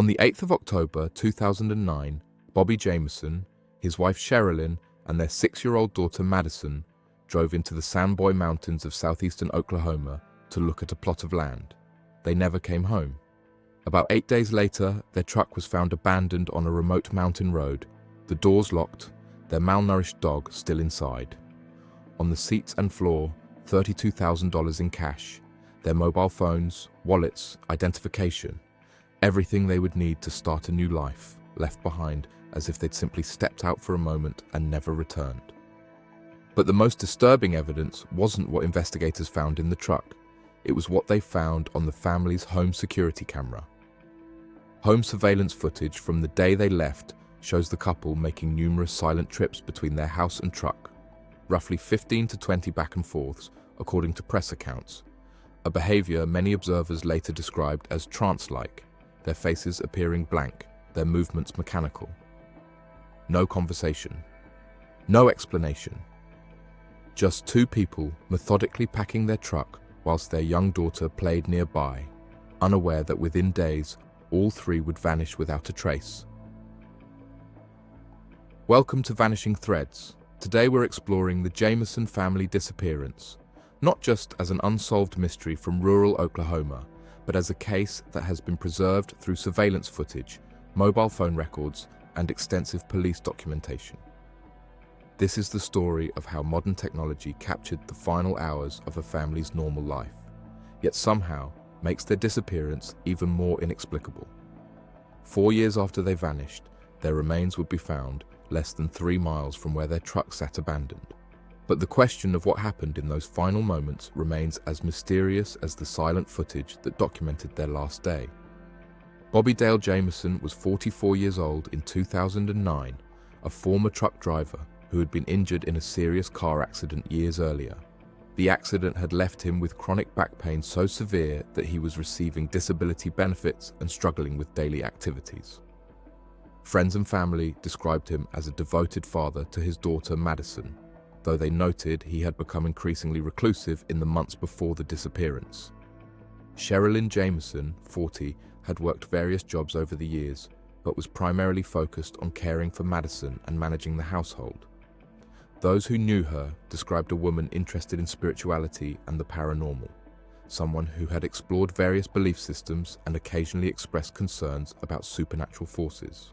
On the 8th of October 2009, Bobby Jamison, his wife Sherilynn, and their 6-year-old daughter Madyson drove into the Sandboy Mountains of southeastern Oklahoma to look at a plot of land. They never came home. About 8 days later, their truck was found abandoned on a remote mountain road, the doors locked, their malnourished dog still inside. On the seats and floor, $32,000 in cash, their mobile phones, wallets, identification, everything they would need to start a new life, left behind as if they'd simply stepped out for a moment and never returned. But the most disturbing evidence wasn't what investigators found in the truck. It was what they found on the family's home security camera. Home surveillance footage from the day they left shows the couple making numerous silent trips between their house and truck, roughly 15 to 20 back and forths, according to press accounts, a behaviour many observers later described as trance-like, their faces appearing blank, their movements mechanical. No conversation. No explanation. Just two people methodically packing their truck whilst their young daughter played nearby, unaware that within days, all three would vanish without a trace. Welcome to Vanishing Threads. Today we're exploring the Jamison family disappearance, not just as an unsolved mystery from rural Oklahoma, but as a case that has been preserved through surveillance footage, mobile phone records, and extensive police documentation. This is the story of how modern technology captured the final hours of a family's normal life, yet somehow makes their disappearance even more inexplicable. 4 years after they vanished, their remains would be found less than 3 miles from where their truck sat abandoned. But the question of what happened in those final moments remains as mysterious as the silent footage that documented their last day. Bobby Dale Jamison was 44 years old in 2009, a former truck driver who had been injured in a serious car accident years earlier. The accident had left him with chronic back pain so severe that he was receiving disability benefits and struggling with daily activities. Friends and family described him as a devoted father to his daughter Madyson, though they noted he had become increasingly reclusive in the months before the disappearance. Sherilynn Jamison, 40, had worked various jobs over the years, but was primarily focused on caring for Madyson and managing the household. Those who knew her described a woman interested in spirituality and the paranormal, someone who had explored various belief systems and occasionally expressed concerns about supernatural forces.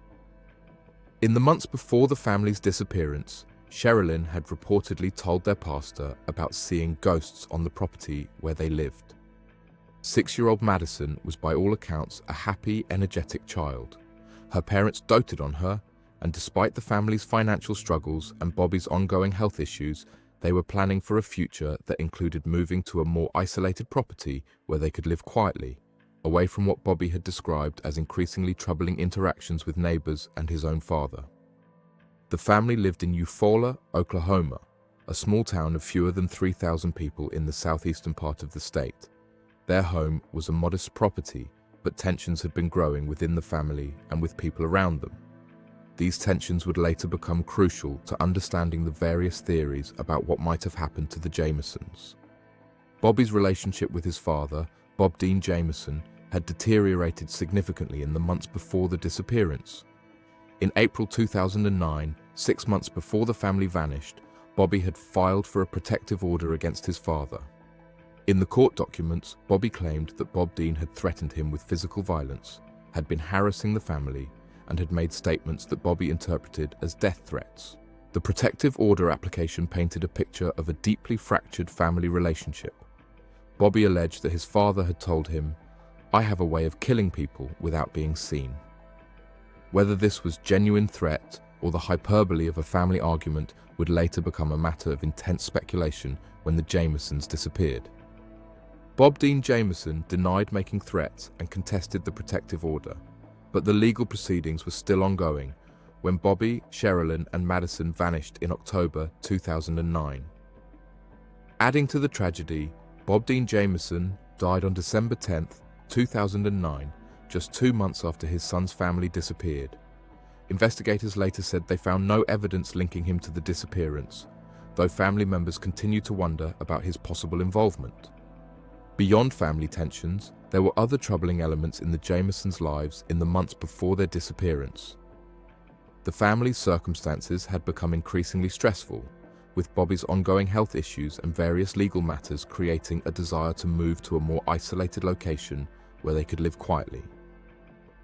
In the months before the family's disappearance, Sherilynn had reportedly told their pastor about seeing ghosts on the property where they lived. 6-year-old Madyson was by all accounts a happy, energetic child. Her parents doted on her, and despite the family's financial struggles and Bobby's ongoing health issues, they were planning for a future that included moving to a more isolated property where they could live quietly, away from what Bobby had described as increasingly troubling interactions with neighbors and his own father. The family lived in Eufaula, Oklahoma, a small town of fewer than 3,000 people in the southeastern part of the state. Their home was a modest property, but tensions had been growing within the family and with people around them. These tensions would later become crucial to understanding the various theories about what might have happened to the Jamisons. Bobby's relationship with his father, Bob Dean Jamison, had deteriorated significantly in the months before the disappearance. In April 2009, 6 months before the family vanished, Bobby had filed for a protective order against his father. In the court documents, Bobby claimed that Bob Dean had threatened him with physical violence, had been harassing the family, and had made statements that Bobby interpreted as death threats. The protective order application painted a picture of a deeply fractured family relationship. Bobby alleged that his father had told him, "I have a way of killing people without being seen." Whether this was genuine threat or the hyperbole of a family argument would later become a matter of intense speculation when the Jamisons disappeared. Bob Dean Jamison denied making threats and contested the protective order, but the legal proceedings were still ongoing when Bobby, Sherilynn, and Madyson vanished in October 2009. Adding to the tragedy, Bob Dean Jamison died on December 10, 2009, just 2 months after his son's family disappeared. Investigators later said they found no evidence linking him to the disappearance, though family members continue to wonder about his possible involvement. Beyond family tensions, There were other troubling elements in the Jamisons' lives in the months before their disappearance. The family's circumstances had become increasingly stressful, with Bobby's ongoing health issues and various legal matters creating a desire to move to a more isolated location where they could live quietly.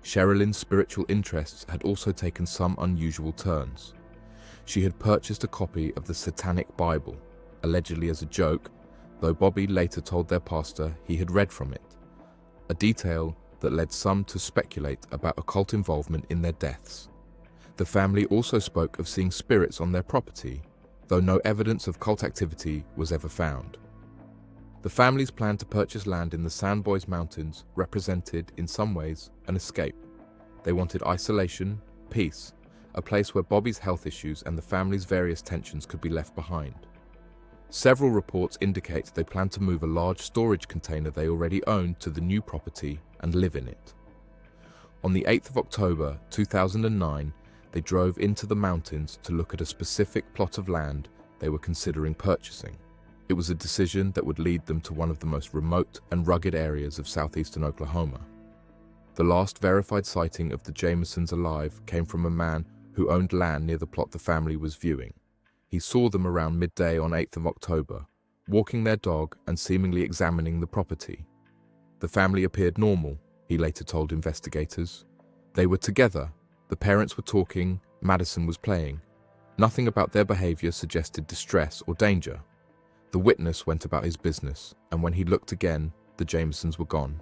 Sherilyn's spiritual interests had also taken some unusual turns. She had purchased a copy of the Satanic Bible, allegedly as a joke, though Bobby later told their pastor he had read from it, a detail that led some to speculate about occult involvement in their deaths. The family also spoke of seeing spirits on their property, though no evidence of cult activity was ever found. The family's plan to purchase land in the Sandboys Mountains represented, in some ways, an escape. They wanted isolation, peace, a place where Bobby's health issues and the family's various tensions could be left behind. Several reports indicate they planned to move a large storage container they already owned to the new property and live in it. On the 8th of October 2009, they drove into the mountains to look at a specific plot of land they were considering purchasing. It was a decision that would lead them to one of the most remote and rugged areas of southeastern Oklahoma. The last verified sighting of the Jamisons alive came from a man who owned land near the plot the family was viewing. He saw them around midday on 8th of October, walking their dog and seemingly examining the property. The family appeared normal, he later told investigators. They were together. The parents were talking, Madyson was playing. Nothing about their behaviour suggested distress or danger. The witness went about his business, and when he looked again, the Jamisons were gone.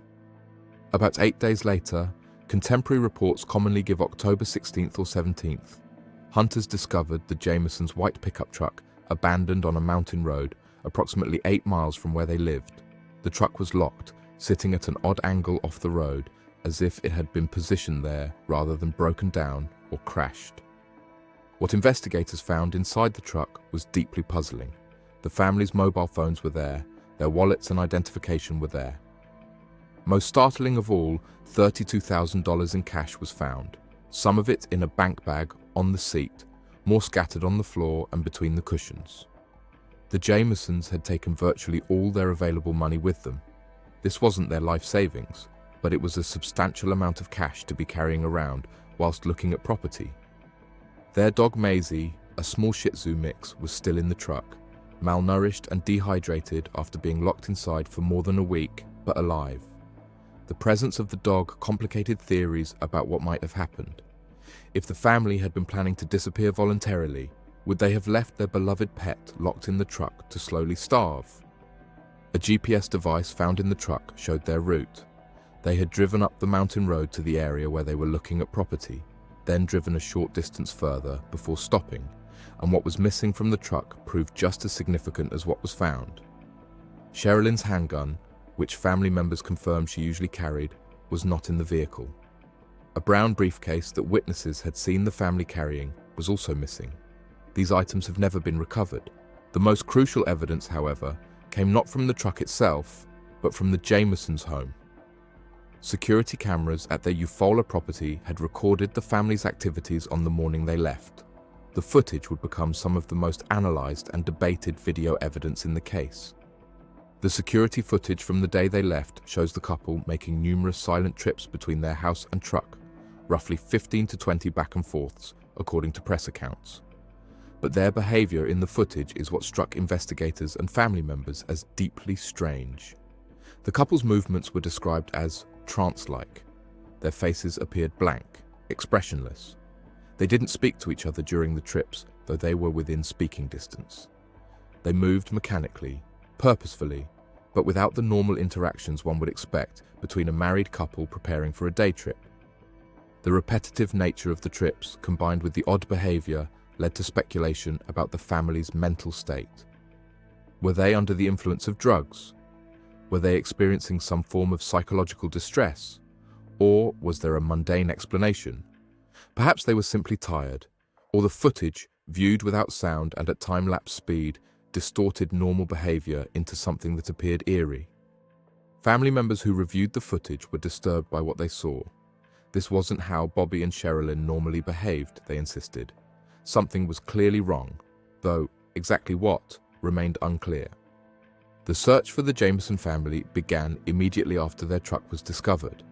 About 8 days later, contemporary reports commonly give October 16th or 17th. Hunters discovered the Jamisons' white pickup truck abandoned on a mountain road approximately 8 miles from where they lived. The truck was locked, sitting at an odd angle off the road, as if it had been positioned there rather than broken down or crashed. What investigators found inside the truck was deeply puzzling. The family's mobile phones were there, their wallets and identification were there. Most startling of all, $32,000 in cash was found, some of it in a bank bag on the seat, more scattered on the floor and between the cushions. The Jamisons had taken virtually all their available money with them. This wasn't their life savings, but it was a substantial amount of cash to be carrying around whilst looking at property. Their dog Maisie, a small Shih Tzu mix, was still in the truck, malnourished and dehydrated after being locked inside for more than a week, but alive. The presence of the dog complicated theories about what might have happened. If the family had been planning to disappear voluntarily, would they have left their beloved pet locked in the truck to slowly starve? A GPS device found in the truck showed their route. They had driven up the mountain road to the area where they were looking at property, then driven a short distance further before stopping, and what was missing from the truck proved just as significant as what was found. Sherilyn's handgun, which family members confirmed she usually carried, was not in the vehicle. A brown briefcase that witnesses had seen the family carrying was also missing. These items have never been recovered. The most crucial evidence, however, came not from the truck itself, but from the Jamisons' home. Security cameras at their Eufaula property had recorded the family's activities on the morning they left. The footage would become some of the most analysed and debated video evidence in the case. The security footage from the day they left shows the couple making numerous silent trips between their house and truck, roughly 15 to 20 back and forths, according to press accounts. But their behaviour in the footage is what struck investigators and family members as deeply strange. The couple's movements were described as trancelike. Their faces appeared blank, expressionless. They didn't speak to each other during the trips, though they were within speaking distance. They moved mechanically, purposefully, but without the normal interactions one would expect between a married couple preparing for a day trip. The repetitive nature of the trips, combined with the odd behaviour, led to speculation about the family's mental state. Were they under the influence of drugs? Were they experiencing some form of psychological distress? Or was there a mundane explanation? Perhaps they were simply tired, or the footage, viewed without sound and at time-lapse speed, distorted normal behaviour into something that appeared eerie. Family members who reviewed the footage were disturbed by what they saw. This wasn't how Bobby and Sherilynn normally behaved, they insisted. Something was clearly wrong, though exactly what remained unclear. The search for the Jamison family began immediately after their truck was discovered.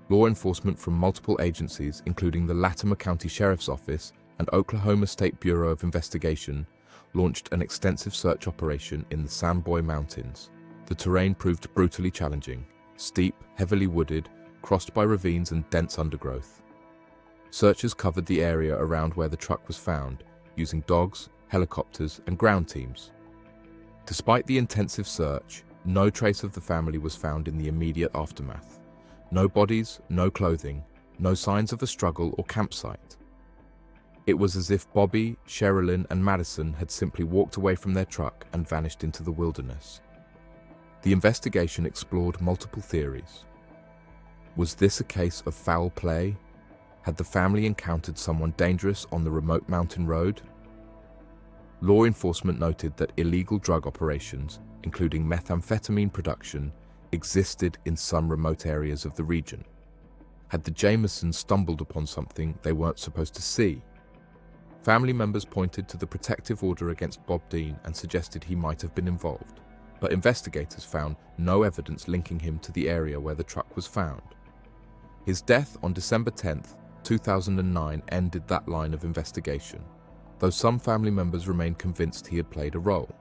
Law enforcement from multiple agencies, including the Latimer County Sheriff's Office and Oklahoma State Bureau of Investigation, launched an extensive search operation in the Sandboy Mountains. The terrain proved brutally challenging, steep, heavily wooded, crossed by ravines and dense undergrowth. Searchers covered the area around where the truck was found, using dogs, helicopters, and ground teams. Despite the intensive search, no trace of the family was found in the immediate aftermath. No bodies, no clothing, no signs of a struggle or campsite. It was as if Bobby, Sherilynn, and Madyson had simply walked away from their truck and vanished into the wilderness. The investigation explored multiple theories. Was this a case of foul play? Had the family encountered someone dangerous on the remote mountain road? Law enforcement noted that illegal drug operations, including methamphetamine production, existed in some remote areas of the region. Had the Jamisons stumbled upon something they weren't supposed to see? Family members pointed to the protective order against Bob Dean and suggested he might have been involved, but investigators found no evidence linking him to the area where the truck was found. His death on December 10, 2009 ended that line of investigation, though some family members remained convinced he had played a role.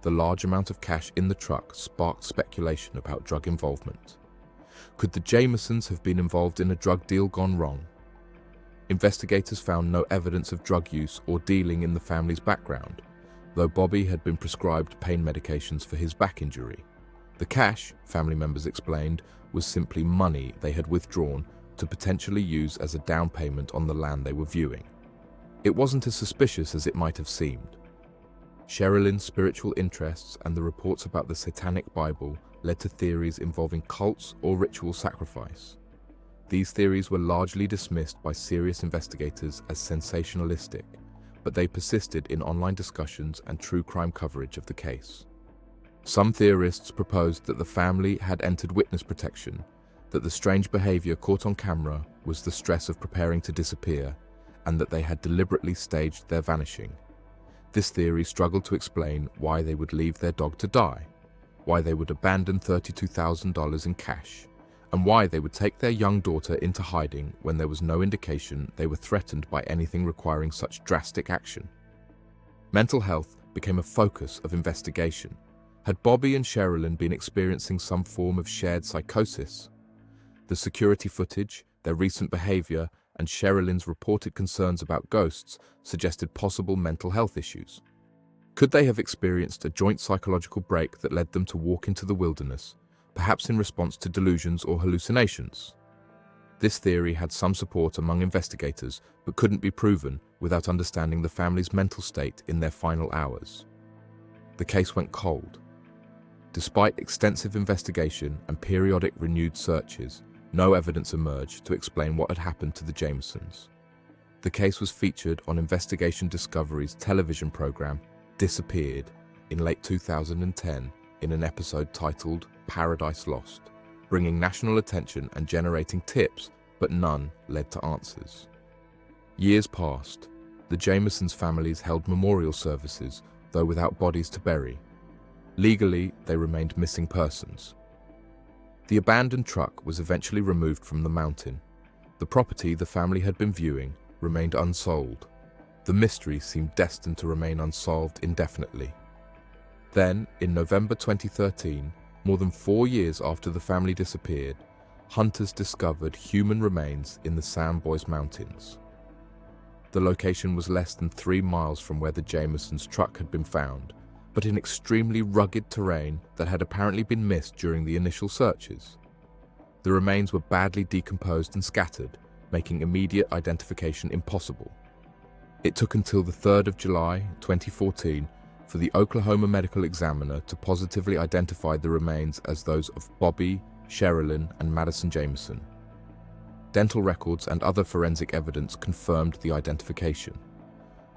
The large amount of cash in the truck sparked speculation about drug involvement. Could the Jamisons have been involved in a drug deal gone wrong? Investigators found no evidence of drug use or dealing in the family's background, though Bobby had been prescribed pain medications for his back injury. The cash, family members explained, was simply money they had withdrawn to potentially use as a down payment on the land they were viewing. It wasn't as suspicious as it might have seemed. Sherilynn's spiritual interests and the reports about the Satanic Bible led to theories involving cults or ritual sacrifice. These theories were largely dismissed by serious investigators as sensationalistic, but they persisted in online discussions and true crime coverage of the case. Some theorists proposed that the family had entered witness protection, that the strange behavior caught on camera was the stress of preparing to disappear, and that they had deliberately staged their vanishing. This theory struggled to explain why they would leave their dog to die, why they would abandon $32,000 in cash, and why they would take their young daughter into hiding when there was no indication they were threatened by anything requiring such drastic action. Mental health became a focus of investigation. Had Bobby and Sherilynn been experiencing some form of shared psychosis? The security footage, their recent behavior, and Sherilynn's reported concerns about ghosts suggested possible mental health issues. Could they have experienced a joint psychological break that led them to walk into the wilderness, perhaps in response to delusions or hallucinations? This theory had some support among investigators, but couldn't be proven without understanding the family's mental state in their final hours. The case went cold. Despite extensive investigation and periodic renewed searches, no evidence emerged to explain what had happened to the Jamisons. The case was featured on Investigation Discovery's television program, Disappeared, in late 2010 in an episode titled Paradise Lost, bringing national attention and generating tips, but none led to answers. Years passed. The Jamisons' families held memorial services, though without bodies to bury. Legally, they remained missing persons. The abandoned truck was eventually removed from the mountain. The property the family had been viewing remained unsold. The mystery seemed destined to remain unsolved indefinitely. Then, in November 2013, more than 4 years after the family disappeared, hunters discovered human remains in the Sandboy Mountains. The location was less than 3 miles from where the Jamisons' truck had been found, but in extremely rugged terrain that had apparently been missed during the initial searches. The remains were badly decomposed and scattered, making immediate identification impossible. It took until the 3rd of July, 2014, for the Oklahoma medical examiner to positively identify the remains as those of Bobby, Sherilynn, and Madyson Jamison. Dental records and other forensic evidence confirmed the identification.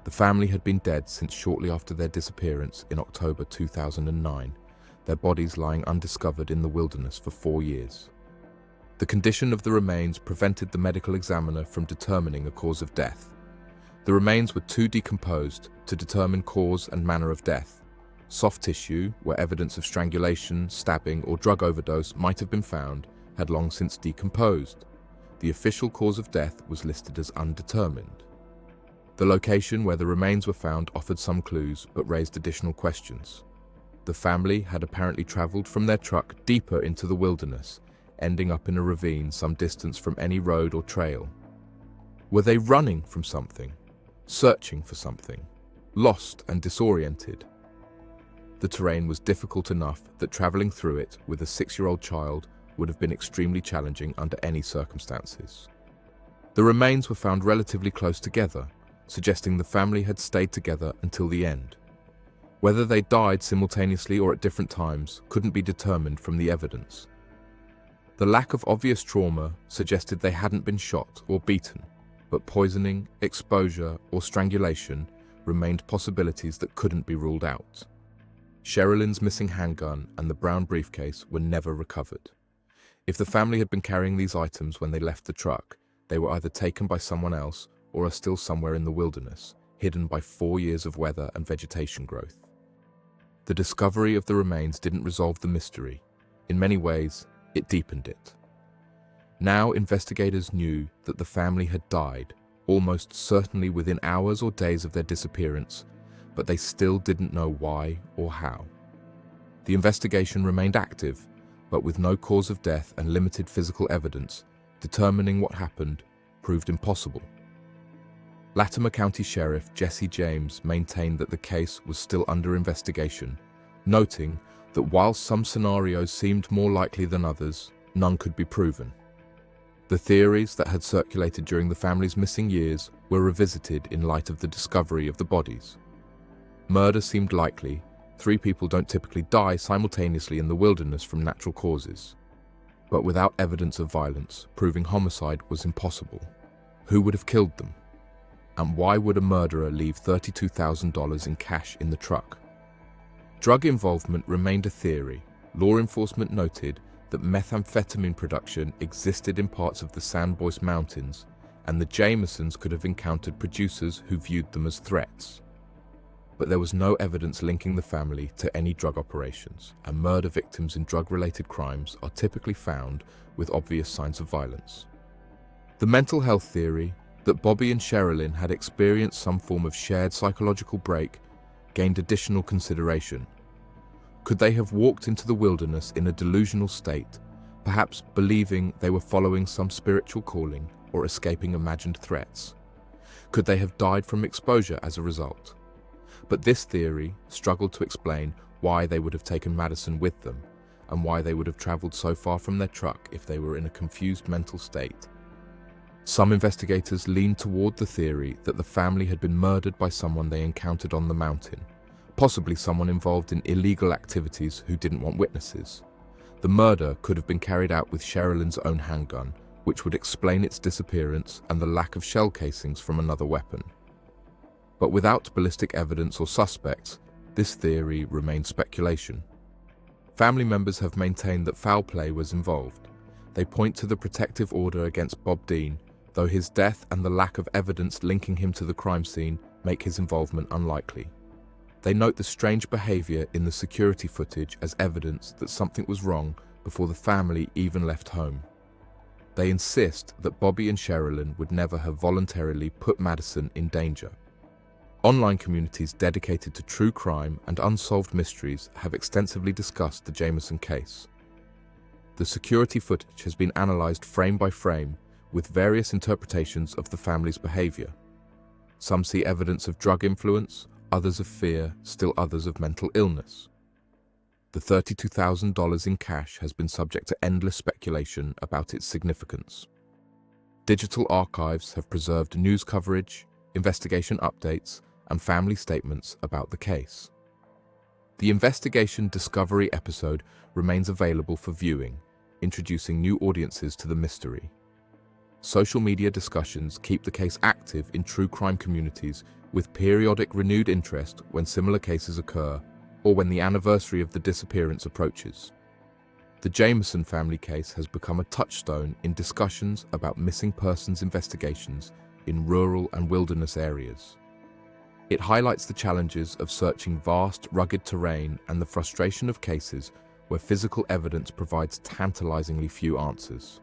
The family had been dead since shortly after their disappearance in October 2009, their bodies lying undiscovered in the wilderness for 4 years. The condition of the remains prevented the medical examiner from determining a cause of death. The remains were too decomposed to determine cause and manner of death. Soft tissue, where evidence of strangulation, stabbing, or drug overdose might have been found, had long since decomposed. The official cause of death was listed as undetermined. The location where the remains were found offered some clues but raised additional questions. The family had apparently traveled from their truck deeper into the wilderness, ending up in a ravine some distance from any road or trail. Were they running from something? Searching for something? Lost and disoriented? The terrain was difficult enough that traveling through it with a 6-year-old child would have been extremely challenging under any circumstances. The remains were found relatively close together, suggesting the family had stayed together until the end. Whether they died simultaneously or at different times couldn't be determined from the evidence. The lack of obvious trauma suggested they hadn't been shot or beaten, but poisoning, exposure, or strangulation remained possibilities that couldn't be ruled out. Sherilynn's missing handgun and the brown briefcase were never recovered. If the family had been carrying these items when they left the truck, they were either taken by someone else or are still somewhere in the wilderness, hidden by 4 years of weather and vegetation growth. The discovery of the remains didn't resolve the mystery. In many ways, it deepened it. Now investigators knew that the family had died, almost certainly within hours or days of their disappearance, but they still didn't know why or how. The investigation remained active, but with no cause of death and limited physical evidence, determining what happened proved impossible. Latimer County Sheriff Jesse James maintained that the case was still under investigation, noting that while some scenarios seemed more likely than others, none could be proven. The theories that had circulated during the family's missing years were revisited in light of the discovery of the bodies. Murder seemed likely. 3 people don't typically die simultaneously in the wilderness from natural causes. But without evidence of violence, proving homicide was impossible. Who would have killed them? And why would a murderer leave $32,000 in cash in the truck? Drug involvement remained a theory. Law enforcement noted that methamphetamine production existed in parts of the San Boise Mountains, and the Jamisons could have encountered producers who viewed them as threats. But there was no evidence linking the family to any drug operations, and murder victims in drug-related crimes are typically found with obvious signs of violence. The mental health theory that Bobby and Sherilynn had experienced some form of shared psychological break gained additional consideration. Could they have walked into the wilderness in a delusional state, perhaps believing they were following some spiritual calling or escaping imagined threats? Could they have died from exposure as a result? But this theory struggled to explain why they would have taken Madyson with them, and why they would have traveled so far from their truck if they were in a confused mental state. Some investigators leaned toward the theory that the family had been murdered by someone they encountered on the mountain, possibly someone involved in illegal activities who didn't want witnesses. The murder could have been carried out with Sherilynn's own handgun, which would explain its disappearance and the lack of shell casings from another weapon. But without ballistic evidence or suspects, this theory remained speculation. Family members have maintained that foul play was involved. They point to the protective order against Bob Dean, though his death and the lack of evidence linking him to the crime scene make his involvement unlikely. They note the strange behaviour in the security footage as evidence that something was wrong before the family even left home. They insist that Bobby and Sherilynn would never have voluntarily put Madyson in danger. Online communities dedicated to true crime and unsolved mysteries have extensively discussed the Jamison case. The security footage has been analysed frame by frame, with various interpretations of the family's behaviour. Some see evidence of drug influence, others of fear, still others of mental illness. The $32,000 in cash has been subject to endless speculation about its significance. Digital archives have preserved news coverage, investigation updates, and family statements about the case. The investigation discovery episode remains available for viewing, introducing new audiences to the mystery. Social media discussions keep the case active in true crime communities, with periodic renewed interest when similar cases occur or when the anniversary of the disappearance approaches. The Jamison family case has become a touchstone in discussions about missing persons investigations in rural and wilderness areas. It highlights the challenges of searching vast, rugged terrain and the frustration of cases where physical evidence provides tantalizingly few answers.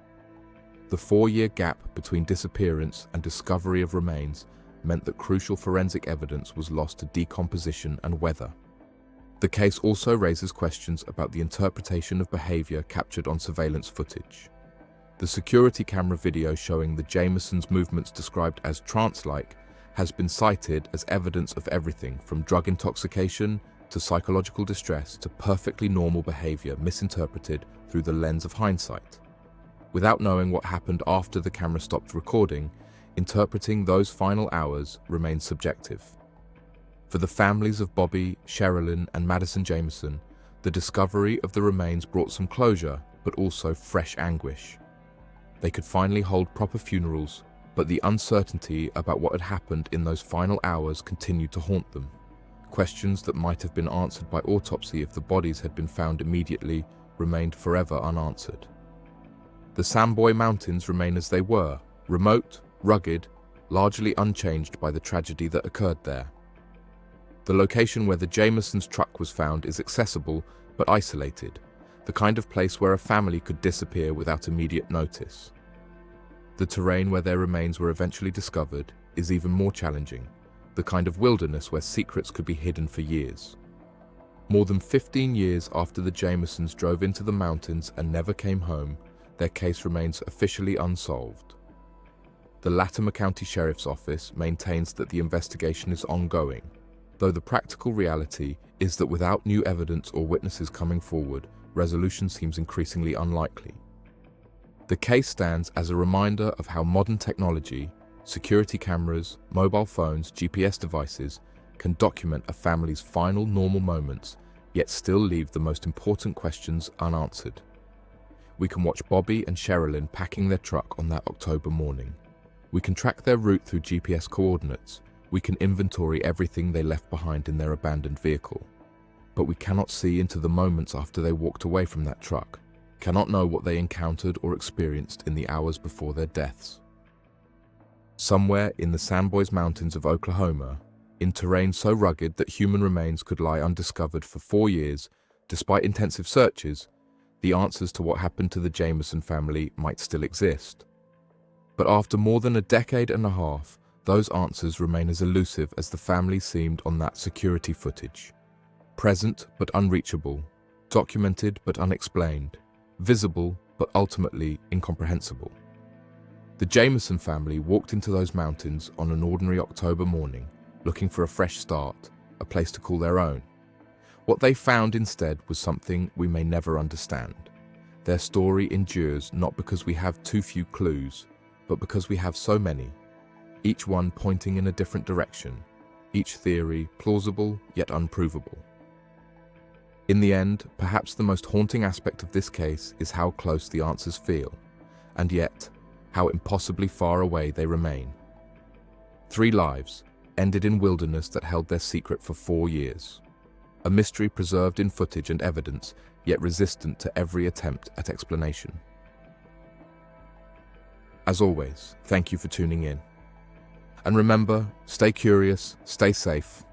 The 4-year gap between disappearance and discovery of remains meant that crucial forensic evidence was lost to decomposition and weather. The case also raises questions about the interpretation of behaviour captured on surveillance footage. The security camera video showing the Jamisons' movements described as trancelike has been cited as evidence of everything from drug intoxication to psychological distress to perfectly normal behaviour misinterpreted through the lens of hindsight. Without knowing what happened after the camera stopped recording, interpreting those final hours remains subjective. For the families of Bobby, Sherilynn, and Madyson Jamison, the discovery of the remains brought some closure, but also fresh anguish. They could finally hold proper funerals, but the uncertainty about what had happened in those final hours continued to haunt them. Questions that might have been answered by autopsy if the bodies had been found immediately remained forever unanswered. The Samboi Mountains remain as they were, remote, rugged, largely unchanged by the tragedy that occurred there. The location where the Jamisons' truck was found is accessible but isolated, the kind of place where a family could disappear without immediate notice. The terrain where their remains were eventually discovered is even more challenging, the kind of wilderness where secrets could be hidden for years. More than 15 years after the Jamisons drove into the mountains and never came home, their case remains officially unsolved. The Latimer County Sheriff's Office maintains that the investigation is ongoing, though the practical reality is that without new evidence or witnesses coming forward, resolution seems increasingly unlikely. The case stands as a reminder of how modern technology, security cameras, mobile phones, GPS devices, can document a family's final normal moments, yet still leave the most important questions unanswered. We can watch Bobby and Sherilynn packing their truck on that October morning. We can track their route through GPS coordinates. We can inventory everything they left behind in their abandoned vehicle. But we cannot see into the moments after they walked away from that truck, cannot know what they encountered or experienced in the hours before their deaths. Somewhere in the Samboi Mountains of Oklahoma, in terrain so rugged that human remains could lie undiscovered for 4 years, despite intensive searches, the answers to what happened to the Jamison family might still exist. But after more than a decade and a half, those answers remain as elusive as the family seemed on that security footage. Present but unreachable, documented but unexplained, visible but ultimately incomprehensible. The Jamison family walked into those mountains on an ordinary October morning, looking for a fresh start, a place to call their own. What they found instead was something we may never understand. Their story endures not because we have too few clues, but because we have so many, each one pointing in a different direction, each theory plausible yet unprovable. In the end, perhaps the most haunting aspect of this case is how close the answers feel, and yet, how impossibly far away they remain. 3 lives ended in wilderness that held their secret for 4 years. A mystery preserved in footage and evidence, yet resistant to every attempt at explanation. As always, thank you for tuning in. And remember, stay curious, stay safe,